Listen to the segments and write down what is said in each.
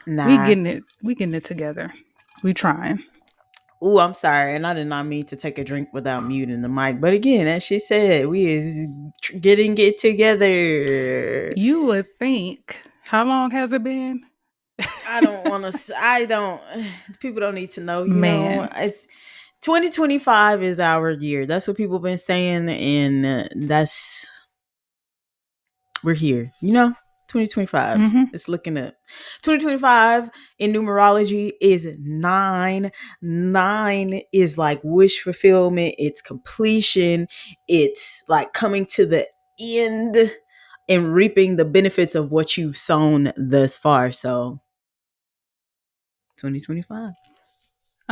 Nah. We getting it together. We trying. Ooh, I'm sorry, and I did not mean to take a drink without muting the mic. But again, as she said, we is getting it together. You would think. How long has it been? I don't want to. I don't. People don't need to know. Man. It's 2025 is our year. That's what people been saying, and that's we're here. 2025. Mm-hmm. It's looking up. 2025 in numerology is 9. 9 is like wish fulfillment. It's completion. It's like coming to the end and reaping the benefits of what you've sown thus far. So 2025.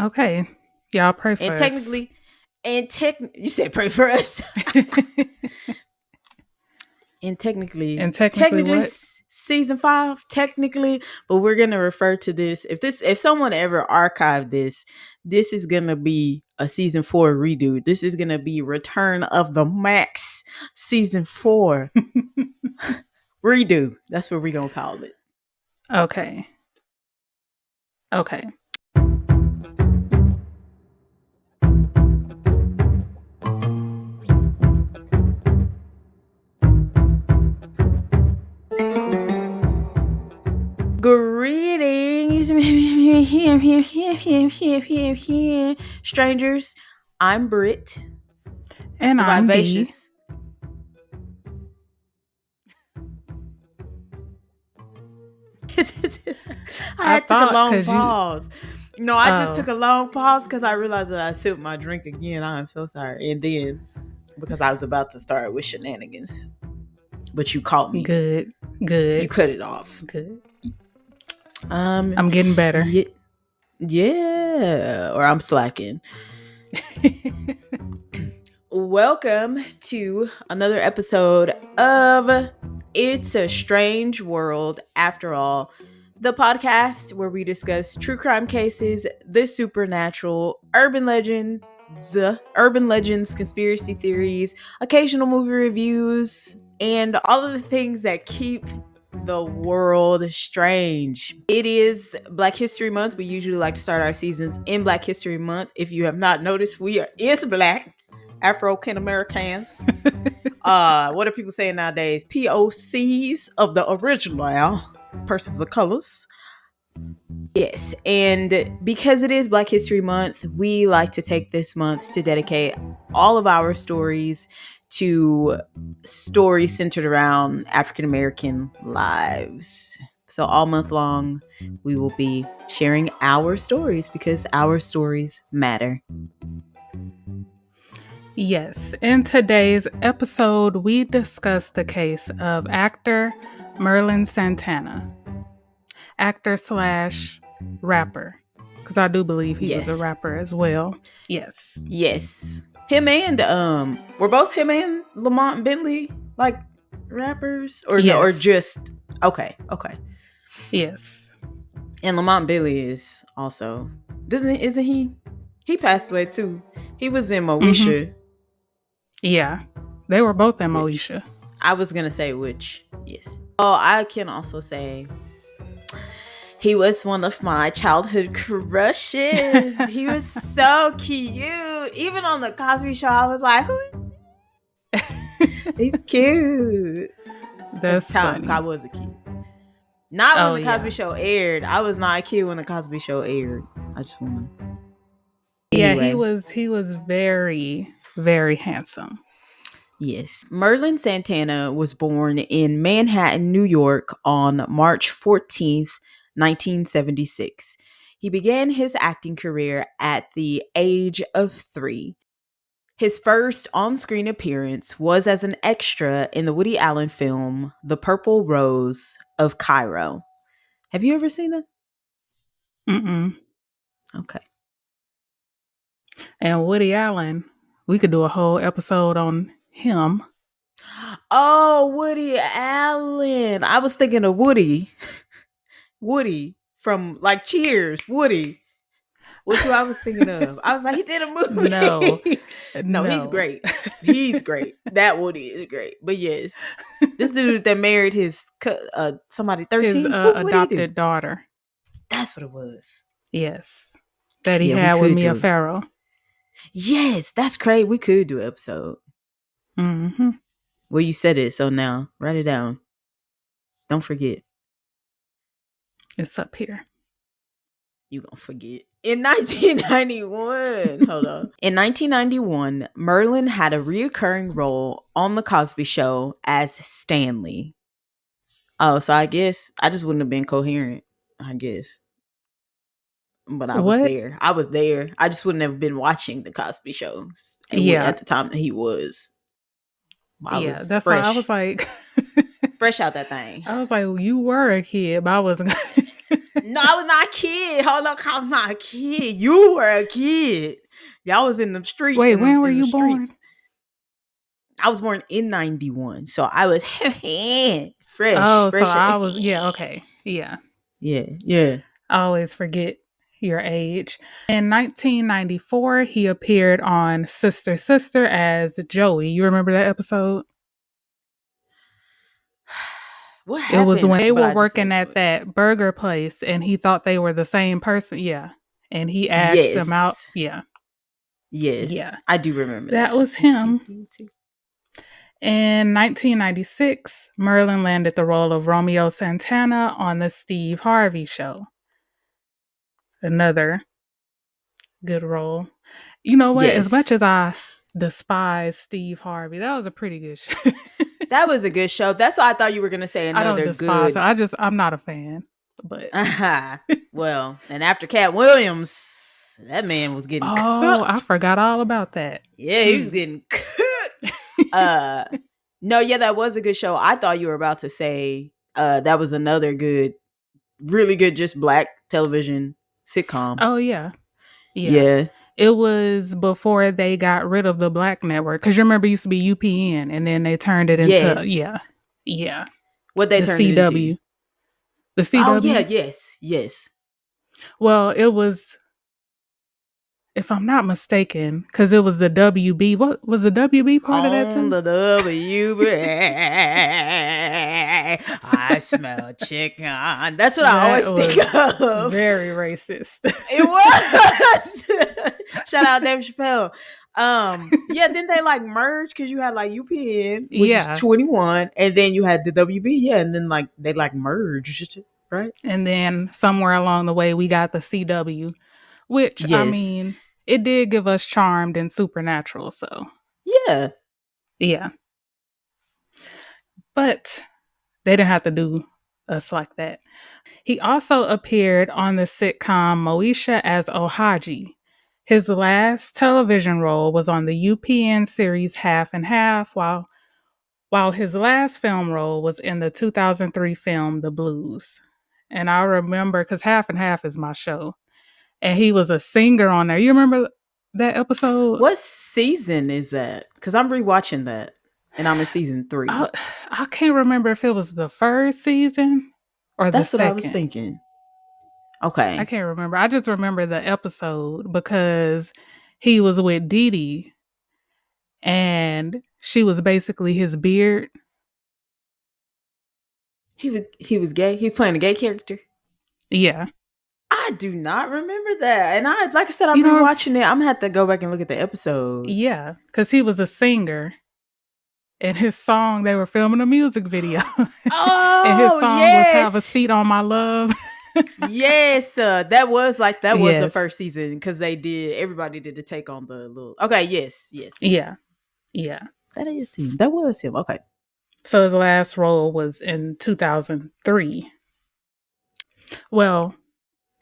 Okay. Y'all pray And for us. technically, you said pray for us. And And technically technically what? season 5 technically, but we're going to refer to this if someone ever archived this is going to be a season 4 redo. This is going to be Return of the Max season 4 redo. That's what we're going to call it. Okay. Okay. Greetings, strangers. I'm Britt, And the I'm D. vivacious. I took a long pause. No, I just took a long pause because I realized that I sipped my drink again. I'm so sorry. And then because I was about to start with shenanigans, but you caught me. Good. You cut it off. Good. I'm getting better. Yeah, or I'm slacking. Welcome to another episode of It's a Strange World After All, the podcast where we discuss true crime cases, the supernatural, urban legends, conspiracy theories, occasional movie reviews, and all of the things that keep the world strange. It is Black History Month. We usually like to start our seasons in Black History Month. If you have not noticed, is Black. African Americans. What are people saying nowadays? POCs of the original persons of colors. Yes, and because it is Black History Month, we like to take this month to dedicate all of our stories to stories centered around African American lives. So all month long, we will be sharing our stories because our stories matter. Yes, in today's episode, we discuss the case of actor Merlin Santana, actor / rapper, because I do believe he was a rapper as well. Yes. Him and were both him and Lamont Bentley like rappers or no, or just okay. Yes. And Lamont Bentley is also isn't he? He passed away too. He was in Moesha. Mm-hmm. Yeah, they were both in Moesha. I was gonna say which. Yes. Oh, I can also say he was one of my childhood crushes. He was so cute. Even on the Cosby Show, I was like, who? He's cute. That's funny. I was a kid. Not when the Cosby Show aired. I was not a kid when the Cosby Show aired. I just want to. Anyway. Yeah, he was very, very handsome. Yes. Merlin Santana was born in Manhattan, New York on March 14th, 1976. He began his acting career at the age of 3. His first on-screen appearance was as an extra in the Woody Allen film, The Purple Rose of Cairo. Have you ever seen that? Mm-mm. Okay. And Woody Allen, we could do a whole episode on him. Oh, Woody Allen. I was thinking of Woody. Woody from like Cheers. Woody. What's who I was thinking of? I was like, he did a movie. No, he's great. He's great. That Woody is great. But yes, this dude that married his somebody 13. His adopted daughter. That's what it was. Yes. That he Yeah, we had with could Mia do. Farrow. Yes, that's crazy. We could do an episode. Mm-hmm. Well, you said it, so now write it down. Don't forget. It's up here. You gonna forget. In 1991, hold on. In 1991, Merlin had a reoccurring role on The Cosby Show as Stanley. Oh, so I guess I just wouldn't have been coherent, I guess. But I was What? there. I was there. I just wouldn't have been watching The Cosby Shows Yeah. at the time that he was. I Yeah. was That's why I was fresh. like, Fresh out that thing. I was like, well, you were a kid, but I wasn't. No, I was not a kid. Hold on, I was not a kid. You were a kid. Y'all was in the street Wait, when were in the you streets. born? I was born in 91. So I was fresh. Oh, so Fresh. I was, yeah, okay. Yeah. Yeah, yeah. I always forget your age. In 1994, he appeared on Sister Sister as Joey. You remember that episode? What It was happened? when they But were I just working don't know at it. that burger place and he thought they were the same person. Yeah. And he asked them out. Yes. Yeah. Yes. Yeah. I do remember That that. was him. In 1996, Merlin landed the role of Romeo Santana on The Steve Harvey Show. Another good role. You know what? As Yes. much as I despise Steve Harvey, that was a pretty good show. That was a good show. That's why I thought you were going to say I don't another despise her. good. I'm not a fan. But Well, and after Cat Williams, that man was getting oh, I cooked. forgot all about that. Yeah, he was getting cooked. No, yeah, that was a good show. I thought you were about to say that was another good, really good, just black television sitcom. Oh yeah. Yeah. Yeah. It was before they got rid of the black network. Because you remember it used to be UPN and then they turned it into, yeah. Yes. Yeah. What they The turned it into? CW. The Oh yeah, CW. yes, yes. Well, it was, if I'm not mistaken, because it was the WB. What was the WB part of that On too? the WB, I smell chicken. That's what I That always think was of. very racist. It was. Shout out Dave Chappelle. Yeah, then they like merged because you had like UPN, which was Yeah. 21, and then you had the WB, yeah, and then like they like merged, right? And then somewhere along the way, we got the CW, which, I Yes. mean, it did give us Charmed and Supernatural. So, Yeah. yeah. But they didn't have to do us like that. He also appeared on the sitcom Moesha as Ohaji. His last television role was on the UPN series Half and Half, while his last film role was in the 2003 film The Blues. And I remember, because Half and Half is my show, and he was a singer on there. You remember that episode? What season is that? Because I'm rewatching that, and I'm in season 3. I can't remember if it was the first season or the That's what I was second. thinking. I Okay. can't remember. I just remember the episode because he was with Dee Dee and she was basically his beard. He was gay. He was playing a gay character. Yeah. I do not remember that. And like I said, I'm You know, rewatching it. I'm gonna have to go back and look at the episodes. yeah, because he was a singer. And his song, they were filming a music video. And his Oh song was Have a Seat on My Love. yes. That was the Yes. first season because everybody did the take on the little. Okay, yes. Yeah. Yeah. That is him. That was him. Okay. So his last role was in 2003. Well,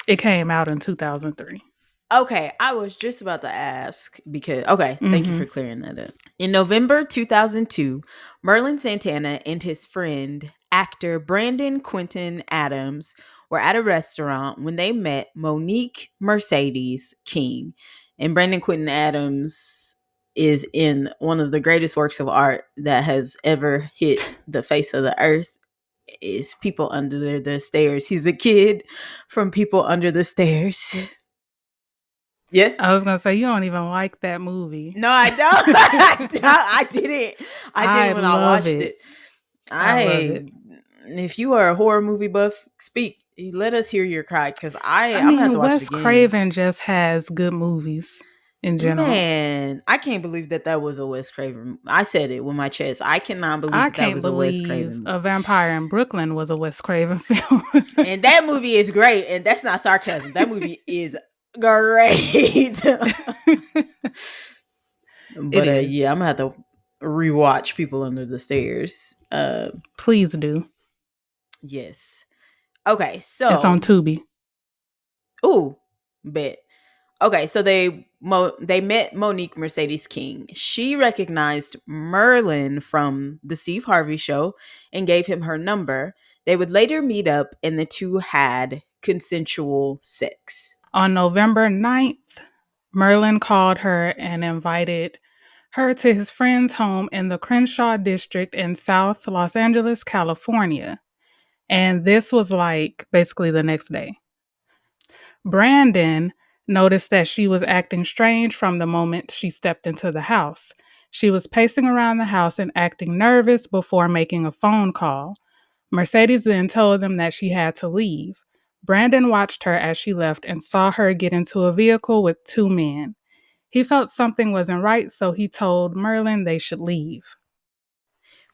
it came out in 2003. Okay, I was just about to ask because thank you for Mhm. clearing that up. In November 2002, Merlin Santana and his friend, actor Brandon Quinton Adams, were at a restaurant when they met Monique Mercedes King. And Brandon Quinton Adams is in one of the greatest works of art that has ever hit the face of the earth. Is People Under the Stairs. He's a kid from People Under the Stairs. Yeah. I was gonna say you don't even like that movie. No, I don't. I didn't. I didn't when I love watched it. I love it. If you are a horror movie buff, speak. Let us hear your cry, because I I'm gonna have to mean, watch it Wes again. Craven just has good movies in general. Man, I can't believe that that was a Wes Craven. I said it with my chest. I cannot believe I that that can't was a Wes believe Craven. A Vampire in Brooklyn was a Wes Craven film. And that movie is great, and that's not sarcasm. That movie is great. It But is. yeah, I'm gonna have to rewatch People Under the Stairs. Please do. Yes. Okay, It's on so Tubi. ooh, bet. Okay, so they met Monique Mercedes King. She recognized Merlin from the Steve Harvey show and gave him her number. They would later meet up and the two had consensual sex. On November 9th, Merlin called her and invited her to his friend's home in the Crenshaw district in South Los Angeles, California. And this was like basically the next day. Brandon noticed that she was acting strange from the moment she stepped into the house. She was pacing around the house and acting nervous before making a phone call. Mercedes then told them that she had to leave. Brandon watched her as she left and saw her get into a vehicle with two men. He felt something wasn't right, so he told Merlin they should leave.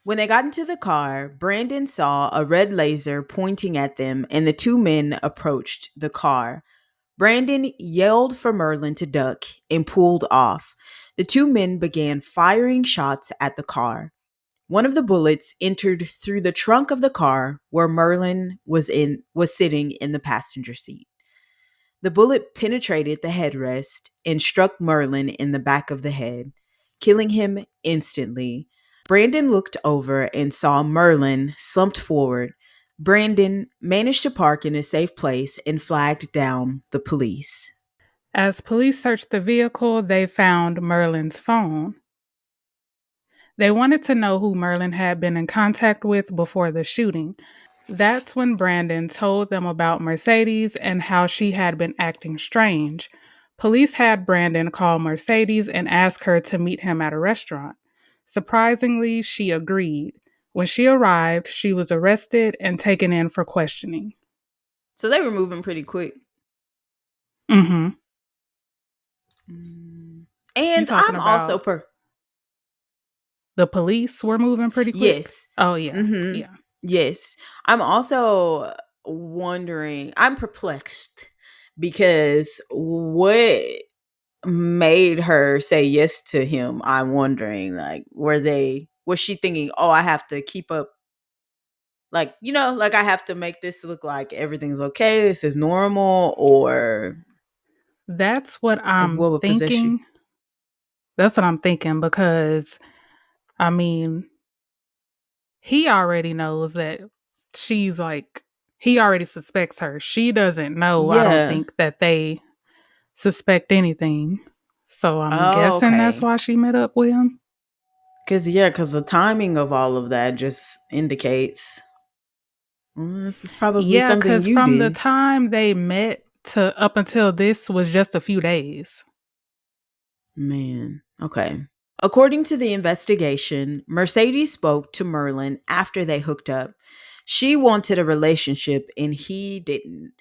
When they got into the car, Brandon saw a red laser pointing at them and the two men approached the car. Brandon yelled for Merlin to duck and pulled off. The two men began firing shots at the car. One of the bullets entered through the trunk of the car where Merlin was sitting in the passenger seat. The bullet penetrated the headrest and struck Merlin in the back of the head, killing him instantly. Brandon looked over and saw Merlin slumped forward. Brandon managed to park in a safe place and flagged down the police. As police searched the vehicle, they found Merlin's phone. They wanted to know who Merlin had been in contact with before the shooting. That's when Brandon told them about Mercedes and how she had been acting strange. Police had Brandon call Mercedes and ask her to meet him at a restaurant. Surprisingly, she agreed. When she arrived, she was arrested and taken in for questioning. So they were moving pretty quick. Mm-hmm. Mm. You And talking I'm also about the police were moving pretty quick? yes. Oh yeah, Mhm. yeah. Yes. I'm also wondering, I'm perplexed because what made her say yes to him? I'm wondering, like, was she thinking, "Oh, I have to keep up, like, like I have to make this look like everything's okay, this is normal," or That's what like I'm what would possess you? thinking. That's what I'm thinking because I mean, he already knows that she's like he already suspects her. She doesn't know, I don't Yeah. think, that they suspect anything. So I'm Oh, guessing that's okay. why she met up with him. Cause the timing of all of that just indicates, this is probably Yeah, something cuz you from the did. time they met to up until this was just a few days. Man. Okay. According to the investigation, Mercedes spoke to Merlin after they hooked up. She wanted a relationship and he didn't.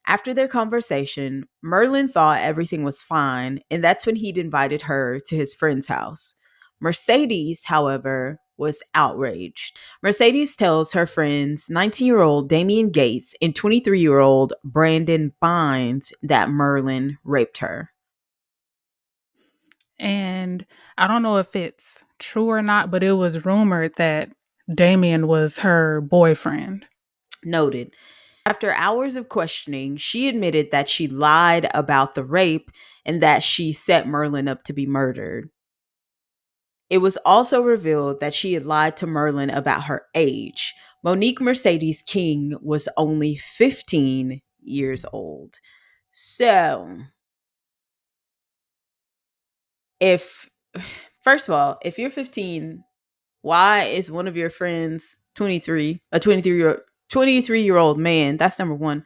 After their conversation, Merlin thought everything was fine, and that's when he'd invited her to his friend's house. Mercedes, however, was outraged. Mercedes tells her friends, 19-year-old Damian Gates and 23-year-old Brandon Bynes, that Merlin raped her. And I don't know if it's true or not, but it was rumored that Damien was her boyfriend. Noted. After hours of questioning, she admitted that she lied about the rape and that she set Merlin up to be murdered. It was also revealed that she had lied to Merlin about her age. Monique Mercedes King was only 15 years old. So, if, first of all, if you're 15, why is one of your friends 23, a 23-year-old man? That's number one.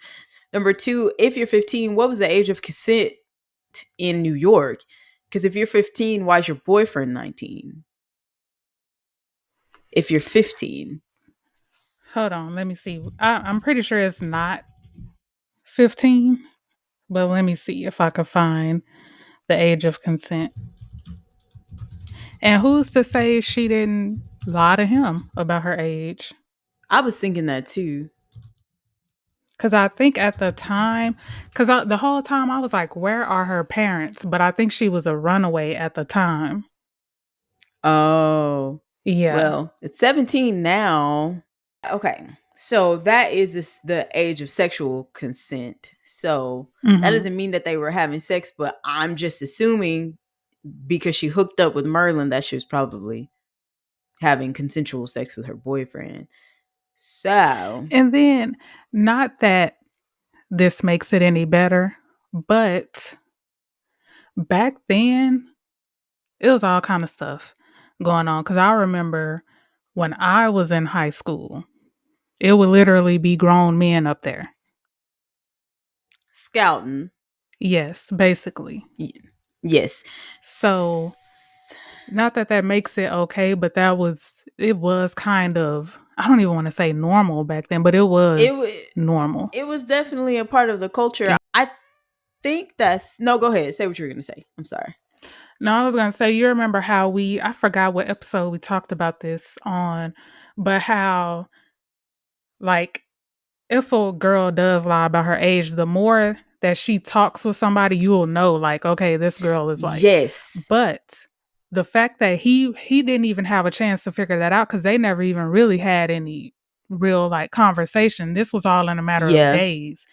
Number two, if you're 15, what was the age of consent in New York? Because if you're 15, why is your boyfriend 19? If you're 15. Hold on, let me see. I'm pretty sure it's not. 15, but let me see if I could find the age of consent. And who's to say she didn't lie to him about her age? I was thinking that too. Because I think at the time, because the whole time I was like, where are her parents? But I think she was a runaway at the time. Oh, Yeah. well, it's 17 now. Okay. So that is the age of sexual consent. So that Hmm. doesn't mean that they were having sex, but I'm just assuming because she hooked up with Merlin that she was probably having consensual sex with her boyfriend. So, And then, not that this makes it any better, but back then, it was all kind of stuff going on. Because I remember when I was in high school, it would literally be grown men up there. scouting. Yes, basically. y- Yes. So, not that that makes it okay, but it was kind of, I don't even want to say normal back then, but it It was wa- normal. it was definitely a part of the culture. I think that's no. Go ahead. Say what you were gonna say. I'm sorry. No, I was gonna say, you remember how I forgot what episode we talked about this on, but how, like, if a girl does lie about her age, the more that she talks with somebody, you'll know, like, okay, this girl is like, Yes. but the fact that he didn't even have a chance to figure that out because they never even really had any real like conversation. This was all in a matter of Yeah. days.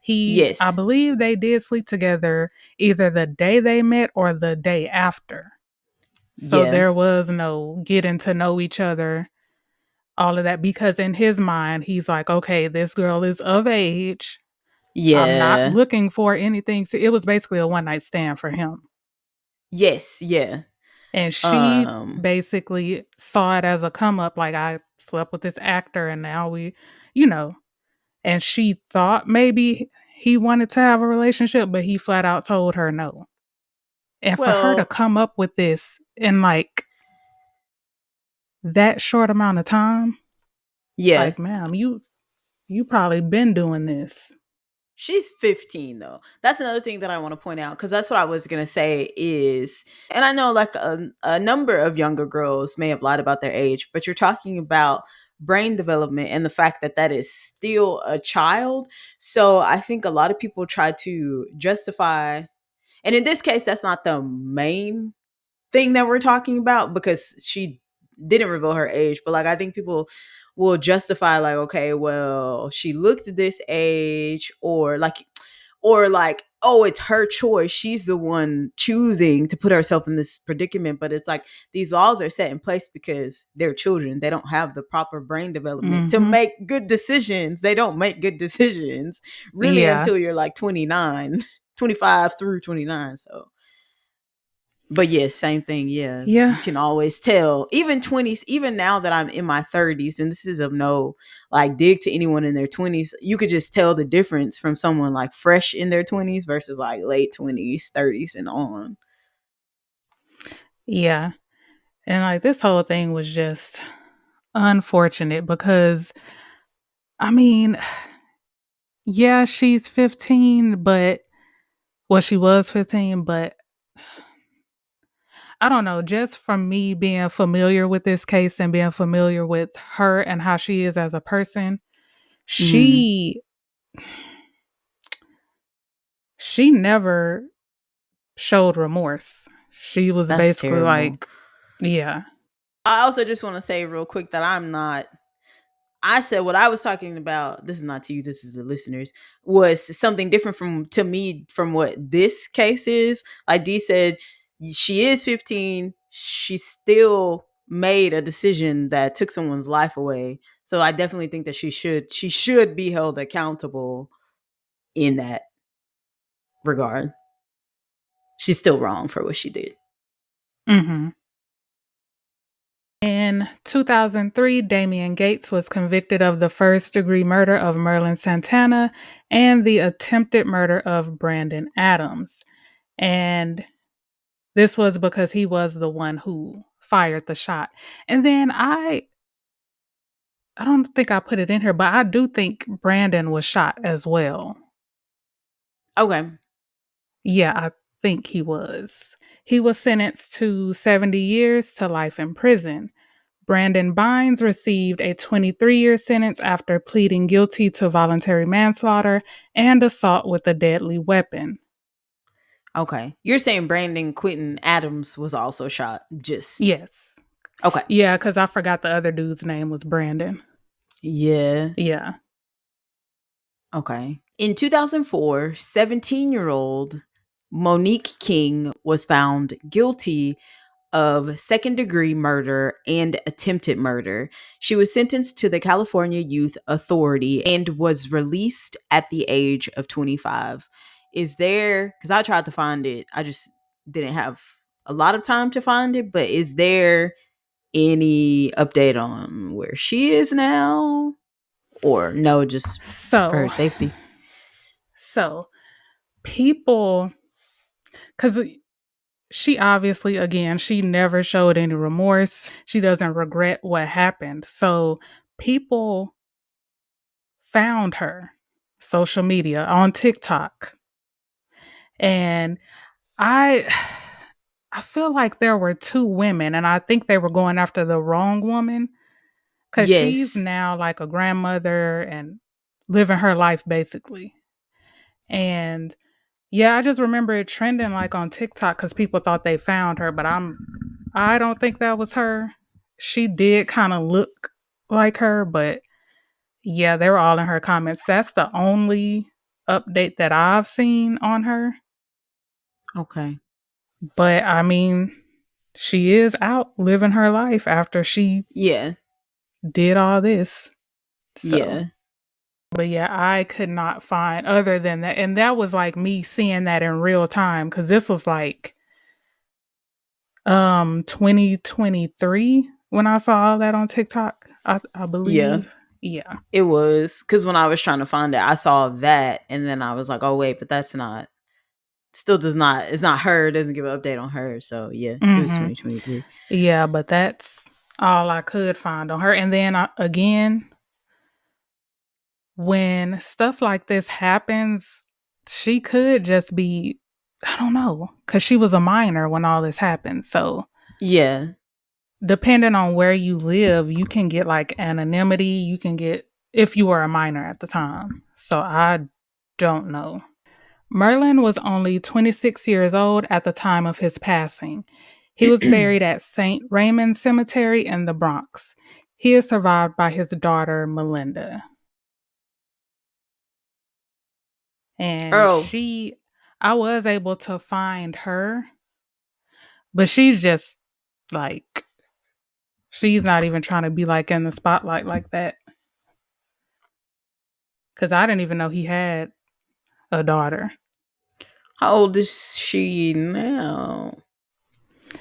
I Yes. believe they did sleep together either the day they met or the day after. So Yeah. there was no getting to know each other, all of that, because in his mind, he's like, okay, this girl is of age. I'm not Yeah. looking for anything. It was basically a one night stand for him. Yes. Yeah. And she Um. basically saw it as a come up, like I slept with this actor and now you know, and she thought maybe he wanted to have a relationship, but he flat out told her no. And for her to Well. come up with this in like that short amount of time, Yeah. like, ma'am, you probably been doing this. She's 15 though. That's another thing that I want to point out because that's what I was gonna say is, and I know like a number of younger girls may have lied about their age, but you're talking about brain development and the fact that that is still a child. So I think a lot of people try to justify, and in this case, that's not the main thing that we're talking about because she didn't reveal her age, but like I think people will justify like, okay, well, she looked this age, or like, oh, it's her choice, she's the one choosing to put herself in this predicament. But it's like these laws are set in place because they're children, they don't have the proper brain development to Hmm. make good decisions. They don't make good decisions really Yeah. until you're like 29, 25 through 29. So but yes, same thing. Yeah, Yeah. you can always tell. Even 20s, even now that I'm in my 30s, and this is of no like dig to anyone in their 20s, you could just tell the difference from someone like fresh in their 20s versus like late 20s, 30s, and on. Yeah. And like this whole thing was just unfortunate because I mean, yeah, she's 15, but well, she was 15, but I don't know, just from me being familiar with this case and being familiar with her and how she is as a person, Hmm. she she never showed remorse. She was That's basically terrible. like, yeah. I also just want to say real quick that I'm not. I said what I was talking about. This is not to you. This is the listeners. Was something different from to me from what this case is. Like Dee said, she is 15. She still made a decision that took someone's life away. So I definitely think that she should be held accountable in that regard. She's still wrong for what she did. Mhm. In 2003, Damian Gates was convicted of the first degree murder of Merlin Santana and the attempted murder of Brandon Adams. And this was because he was the one who fired the shot. And then I don't think I put it in here, but I do think Brandon was shot as well. Okay. Yeah, I think he was. He was sentenced to 70 years to life in prison. Brandon Bynes received a 23-year sentence after pleading guilty to voluntary manslaughter and assault with a deadly weapon. Okay. You're saying Brandon Quentin Adams was also shot. Just Yes. okay. Yeah, because I forgot the other dude's name was Brandon. Yeah. Yeah. Okay. In 2004, 17-year-old Monique King was found guilty of second degree murder and attempted murder. She was sentenced to the California Youth Authority and was released at the age of 25. Is there, because I tried to find it, I just didn't have a lot of time to find it, but is there any update on where she is now? Or no, just for her So, safety? so people, because she obviously, again, she never showed any remorse. She doesn't regret what happened. So people found her social media on TikTok. And I I feel like there were two women and I think they were going after the wrong woman cuz she's Yes. now like a grandmother and living her life basically. And yeah, I just remember it trending like on TikTok cuz people thought they found her, but I don't think that was her. She did kind of look like her, but yeah, they were all in her comments. That's the only update that I've seen on her. Okay. But I mean, she is out living her life after she Yeah. did all this. So, Yeah. but yeah, I could not find other than that. And that was like me seeing that in real time because this was like 2023 when I saw all that on TikTok, I Yeah. believe. Yeah. It was because when I was trying to find it, I saw that, and then I was like, "Oh wait, but that's not. Still does not. It's not her. It doesn't give an update on her." So yeah, it was Mm-hmm. 2023. Yeah, but that's all I could find on her. And then again, when stuff like this happens, she could just be, I don't know, because she was a minor when all this happened. So, Yeah. depending on where you live, you can get like anonymity. You can get, if you were a minor at the time. So, I don't know. Merlin was only 26 years old at the time of his passing. He was buried at St. Raymond Cemetery in the Bronx. He is survived by his daughter, Melinda. And Oh, I was able to find her, but she's just like, she's not even trying to be like in the spotlight like that. Cause I didn't even know he had a daughter. how old is she now?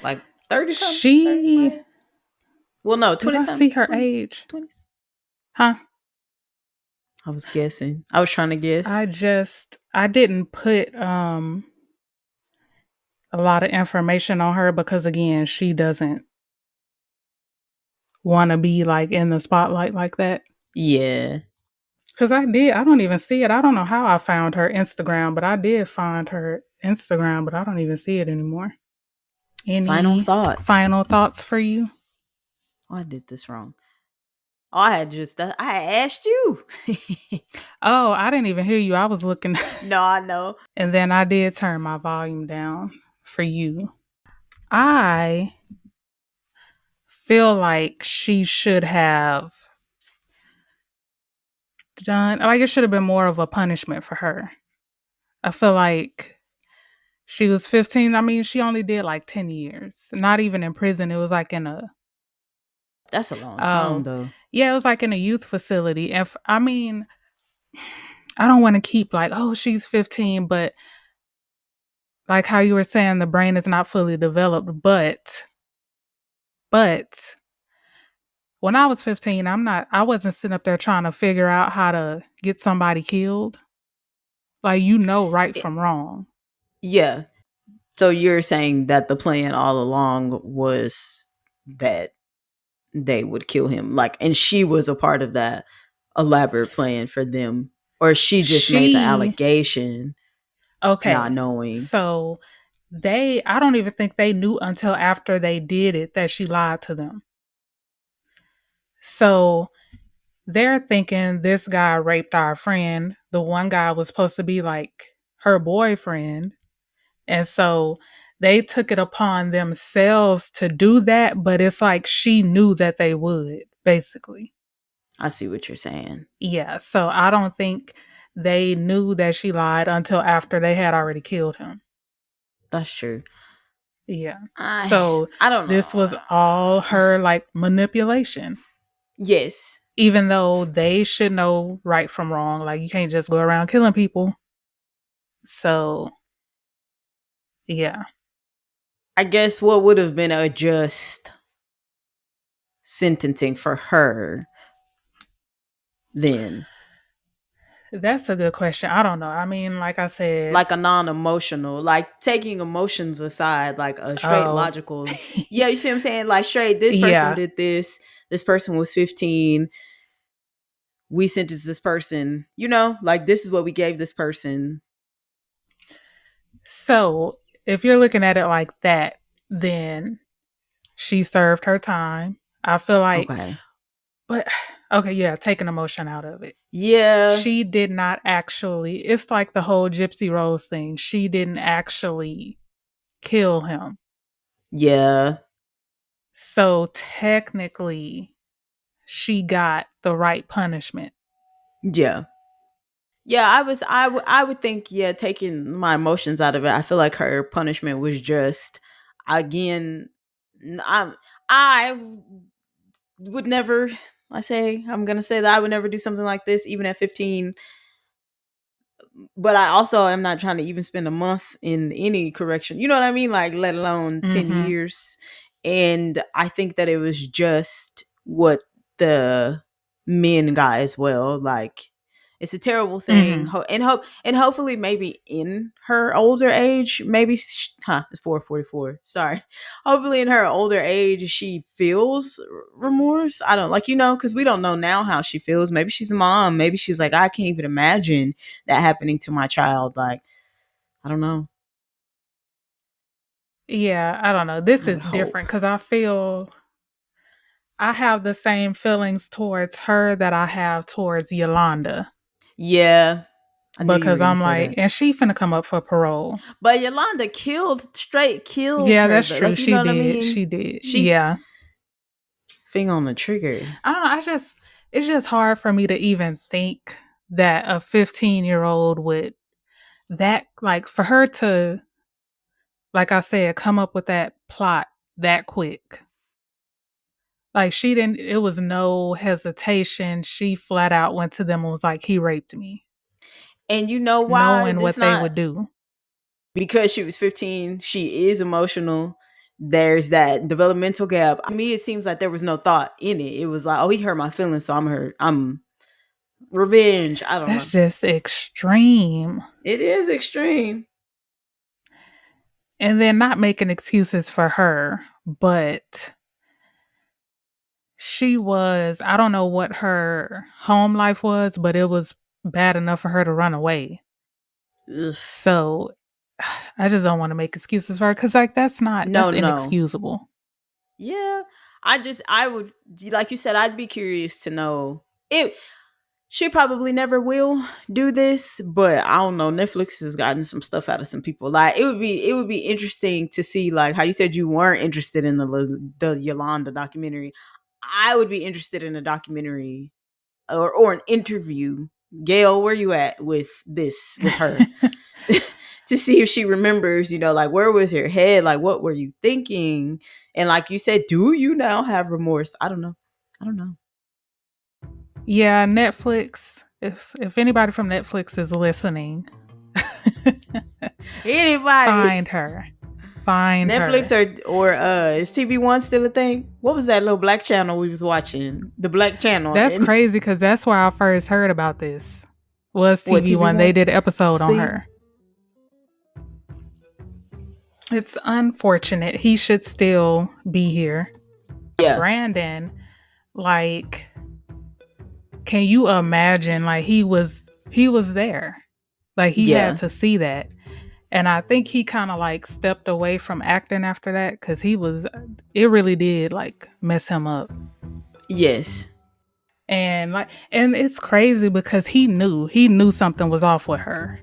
Like 30 something, She, 35? Well, no, did 20 I see something, her 20, age? 20. Huh? I was guessing. I was trying to guess. I didn't put a lot of information on her because again, she doesn't want to be like in the spotlight like that. Yeah. Cause I don't even see it. I don't know how I found her Instagram, but I did find her Instagram, but I don't even see it anymore. Final Any thoughts. final thoughts for you? Oh, I did this wrong. Oh, I had asked you. Oh, I didn't even hear you. I was looking, No, I know. and then I did turn my volume down for you. I feel like she should have like it should have been more of a punishment for her. I feel like she was 15. I mean, she only did like 10 years. Not even in prison. It was like in a, That's a long time oh, though. yeah, it was like in a youth facility. And I mean, I don't want to keep like, oh, she's 15, but like how you were saying, the brain is not fully developed. But when I was 15, I wasn't sitting up there trying to figure out how to get somebody killed. Like, right It- from wrong. yeah. So you're saying that the plan all along was that they would kill him, like, and she was a part of that elaborate plan for them, or she just made the She allegation. not Okay. knowing. So I don't even think they knew until after they did it that she lied to them. So they're thinking this guy raped our friend. The one guy was supposed to be like her boyfriend. And so they took it upon themselves to do that, but it's like she knew that they would, basically. I see what you're saying. Yeah. So I don't think they knew that she lied until after they had already killed him. That's true. Yeah. I So I don't this know. was all her like manipulation. Yes. Even though they should know right from wrong. Like you can't just go around killing people. So yeah. I guess what would have been a just sentencing for her then? That's a good question. I don't know. I mean, like I said, Like a non-emotional, like taking emotions aside, like a straight oh logical. Yeah, you see what I'm saying? Like straight, this person yeah. did this. This person was 15. We sentenced this person. Like this is what we gave this person. So if you're looking at it like that, then she served her time. I feel like, Okay. but okay, yeah, taking emotion out of it. Yeah. She did not actually, it's like the whole Gypsy Rose thing. She didn't actually kill him. Yeah. So technically, she got the right punishment. Yeah. Yeah, I would think, yeah, taking my emotions out of it. I feel like her punishment was just, again, I would never, I'm going to say that I would never do something like this even at 15, but I also am not trying to even spend a month in any correction. You know what I mean? Like, let alone 10 Mm-hmm. years. And I think that it was just what the men got as well. Like, it's a terrible thing. Mm-hmm. And hopefully maybe in her older age, maybe it's 444. Sorry. Hopefully in her older age she feels remorse. I don't, like, cuz we don't know now how she feels. Maybe she's a mom. Maybe she's like, I can't even imagine that happening to my child. Like, I don't know. Yeah, I don't know. This I would is hope. different because I feel I have the same feelings towards her that I have towards Yolanda Yeah, I knew you were because gonna I'm say like, that. and she finna come up for parole. But Yolanda straight killed Yeah, her. that's But true. like, you know She what I did. mean? She did. She Yeah. finger on the trigger. I don't know. It's just hard for me to even think that a 15-year-old would that like for her to, like I said, come up with that plot that quick. Like she didn't. It was no hesitation. She flat out went to them and was like, "He raped me," And you know why? knowing It's what they not would do. because she was 15. She is emotional. There's that developmental gap. To me, it seems like there was no thought in it. It was like, oh, he hurt my feelings, so I'm hurt. I'm revenge. I don't That's know. just extreme. It is extreme. And then not making excuses for her, but she was, I don't know what her home life was, but it was bad enough for her to run away. Ugh. So I just don't want to make excuses for her because, like, No, that's no. inexcusable. Yeah. I would, like you said, I'd be curious to know. She probably never will do this, but I don't know. Netflix has gotten some stuff out of some people. Like, it would be interesting to see, like how you said you weren't interested in the Yolanda documentary. I would be interested in a documentary or an interview. Gail, where you at with her? To see if she remembers, like, where was your head? Like, what were you thinking? And like you said, do you now have remorse? I don't know. I don't know. Yeah, Netflix. If anybody from Netflix is listening, Anybody. find her. Find Netflix her. or is TV1 still a thing? What was that little black channel we was watching? The black channel That's in crazy because that's where I first heard about this. Was what, TV1. They TV1? did an episode on See? her. It's unfortunate. He should still be here. Yeah. Brandon, like, can you imagine? Like he was there. Like he had Yeah. to see that. And I think he kind of like stepped away from acting after that because it really did like mess him up. Yes. And it's crazy because he knew something was off with her.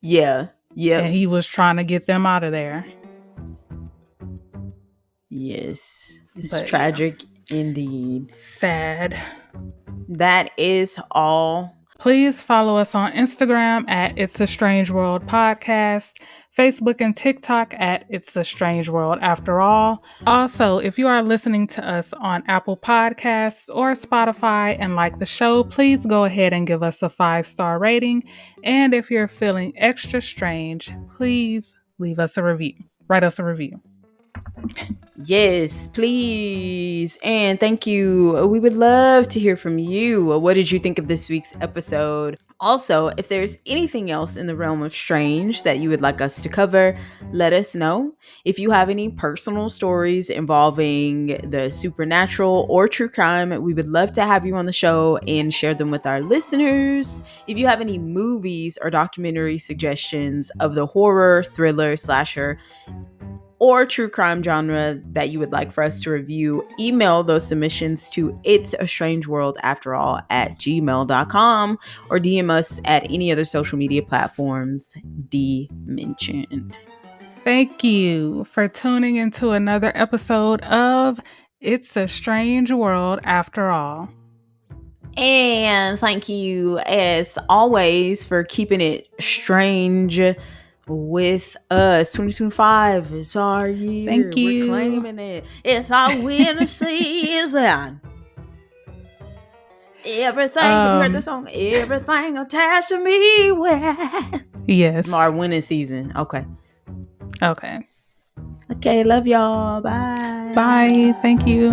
Yeah. Yep. And he was trying to get them out of there. Yes. It's But tragic indeed. Sad. That is all. Please follow us on Instagram at It's a Strange World Podcast, Facebook and TikTok at It's a Strange World After All. Also, if you are listening to us on Apple Podcasts or Spotify and like the show, please go ahead and give us a 5-star rating. And if you're feeling extra strange, please leave us a review. Write us a review. Yes, please. And thank you. We would love to hear from you. What did you think of this week's episode? Also, if there's anything else in the realm of strange that you would like us to cover, let us know. If you have any personal stories involving the supernatural or true crime, we would love to have you on the show and share them with our listeners. If you have any movies or documentary suggestions of the horror, thriller, slasher, or true crime genre that you would like for us to review, email those submissions to itsastrangeworldafterall@gmail.com or DM us at any other social media platforms D mentioned. Thank you for tuning into another episode of It's a Strange World After All. And thank you, as always, for keeping it strange with us. 2025 is our year. Thank you. We're claiming it. It's our winter season. Everything. Have you heard the song? Everything attached to me. Yes. It's our winning season. Okay. Okay. Okay. Love y'all. Bye. Bye. Thank you.